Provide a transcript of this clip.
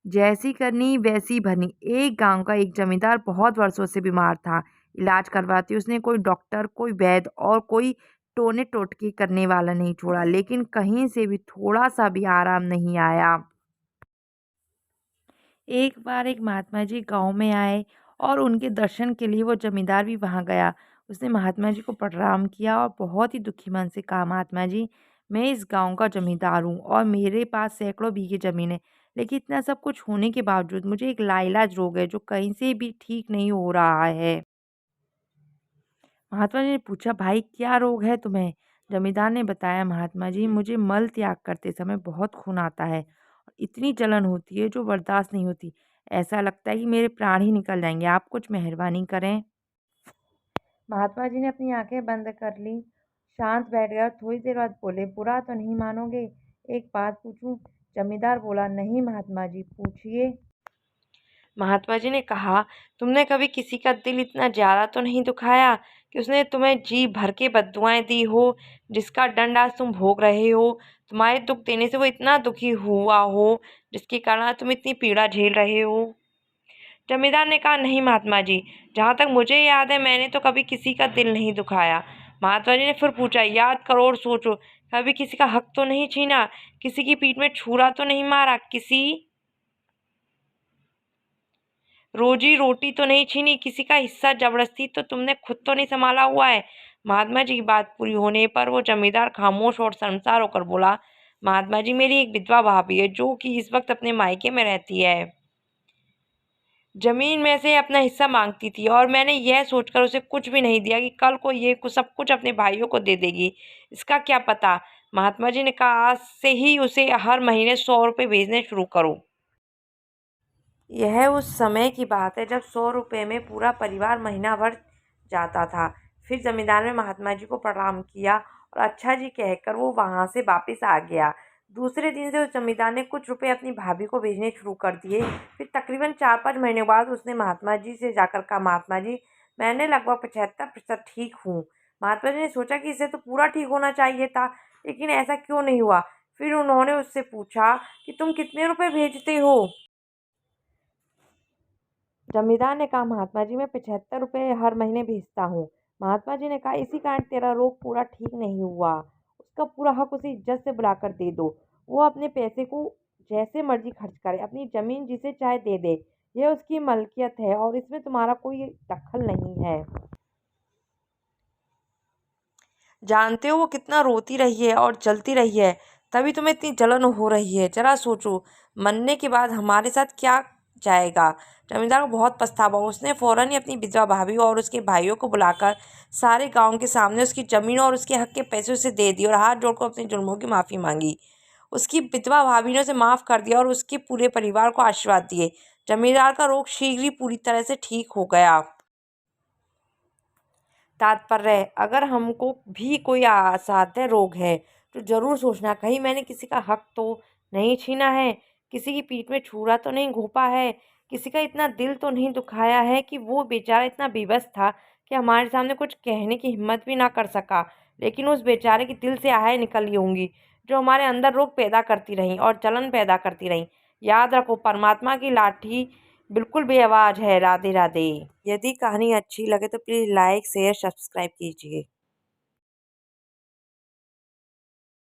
जैसी करनी वैसी भरनी। एक गांव का एक जमींदार बहुत वर्षों से बीमार था। इलाज करवाते उसने कोई डॉक्टर, कोई वैद्य और कोई टोने टोटकी करने वाला नहीं छोड़ा, लेकिन कहीं से भी थोड़ा सा भी आराम नहीं आया। एक बार एक महात्मा जी गांव में आए और उनके दर्शन के लिए वो जमींदार भी वहां गया। उसने महात्मा जी को प्रणाम किया और बहुत ही दुखी मन से कहा, महात्मा जी, मैं इस गांव का जमींदार हूँ और मेरे पास सैकड़ों बीघे जमीन है, लेकिन इतना सब कुछ होने के बावजूद मुझे एक लाइलाज रोग है जो कहीं से भी ठीक नहीं हो रहा है। महात्मा जी ने पूछा, भाई क्या रोग है तुम्हें? जमींदार ने बताया, महात्मा जी, मुझे मल त्याग करते समय बहुत खून आता है। इतनी जलन होती है जो बर्दाश्त नहीं होती। ऐसा लगता है कि मेरे प्राण ही निकल जाएंगे। आप कुछ मेहरबानी करें। महात्मा जी ने अपनी आंखें बंद कर ली, शांत बैठ गए और थोड़ी देर बाद बोले, बुरा तो नहीं मानोगे, एक बात पूछूं? जमींदार बोला, नहीं महात्मा जी, पूछिए। महात्मा जी ने कहा, तुमने कभी किसी का दिल इतना ज़्यादा तो नहीं दुखाया कि उसने तुम्हें जी भर के बद्दुआएं दी हो, जिसका दंड आज तुम भोग रहे हो? तुम्हारे दुख देने से वो इतना दुखी हुआ हो जिसके कारण तुम इतनी पीड़ा झेल रहे हो? जमींदार ने कहा, नहीं महात्मा जी, जहाँ तक मुझे याद है मैंने तो कभी किसी का दिल नहीं दुखाया। महात्मा जी ने फिर पूछा, याद करो और सोचो, कभी किसी का हक तो नहीं छीना, किसी की पीठ में छुरा तो नहीं मारा, किसी रोजी रोटी तो नहीं छीनी, किसी का हिस्सा जबरदस्ती तो तुमने खुद तो नहीं संभाला हुआ है? महात्मा जी की बात पूरी होने पर वो जमींदार खामोश और शर्मसार होकर बोला, महात्मा जी, मेरी एक विधवा भाभी है जो कि इस वक्त अपने मायके में रहती है। जमीन में से अपना हिस्सा मांगती थी और मैंने यह सोचकर उसे कुछ भी नहीं दिया कि कल को ये सब कुछ अपने भाइयों को दे देगी। इसका क्या पता? महात्मा जी ने कहा, आज से ही उसे हर महीने 100 रुपये भेजने शुरू करो। यह उस समय की बात है जब 100 रुपये में पूरा परिवार महीना भर जाता था। फिर जमींदार ने महात्मा जी को प्रणाम किया और अच्छा जी कहकर वो वहाँ से वापस आ गया। दूसरे दिन से उस जमींदार ने कुछ रुपए अपनी भाभी को भेजने शुरू कर दिए। फिर तकरीबन 4-5 महीने बाद उसने महात्मा जी से जाकर कहा, महात्मा जी, मैंने लगभग 75% ठीक हूँ। महात्मा जी ने सोचा कि इसे तो पूरा ठीक होना चाहिए था, लेकिन ऐसा क्यों नहीं हुआ? फिर उन्होंने उससे पूछा कि तुम कितने रुपए भेजते हो? जमींदार ने कहा, महात्मा जी, मैं 75 रुपये हर महीने भेजता हूँ। महात्मा जी ने कहा, इसी कारण तेरा रोग पूरा ठीक नहीं हुआ। उसका पूरा हक उसे इज्जत से बुलाकर दे दो। वो अपने पैसे को जैसे मर्जी खर्च करे, अपनी जमीन जिसे चाहे दे दे। यह उसकी मलकियत है और इसमें तुम्हारा कोई दखल नहीं है। जानते हो वो कितना रोती रही है और जलती रही है, तभी तुम्हें इतनी जलन हो रही है। जरा सोचो, मरने के बाद हमारे साथ क्या जाएगा? जमींदार को बहुत पछतावा हुआ। उसने फौरन ही अपनी विधवा भाभी और उसके भाइयों को बुलाकर सारे गांव के सामने उसकी जमीन और उसके हक के पैसे उसे दे दिए और हाथ जोड़कर अपने जुल्मों की माफ़ी मांगी। उसकी विधवा भाभी ने उसे माफ़ कर दिया और उसके पूरे परिवार को आशीर्वाद दिए। जमींदार का रोग शीघ्र ही पूरी तरह से ठीक हो गया। तात्पर्य, अगर हमको भी कोई असाध्य रोग है तो ज़रूर सोचना, कहीं मैंने किसी का हक तो नहीं छीना है, किसी की पीठ में छुरा तो नहीं घोंपा है, किसी का इतना दिल तो नहीं दुखाया है कि वो बेचारा इतना बेबस था कि हमारे सामने कुछ कहने की हिम्मत भी ना कर सका। लेकिन उस बेचारे के दिल से आहें निकली होंगी जो हमारे अंदर रोग पैदा करती रहीं और जलन पैदा करती रहीं। याद रखो, परमात्मा की लाठी बिल्कुल बेआवाज़ है। राधे राधे। यदि कहानी अच्छी लगे तो प्लीज़ लाइक शेयर सब्सक्राइब कीजिए।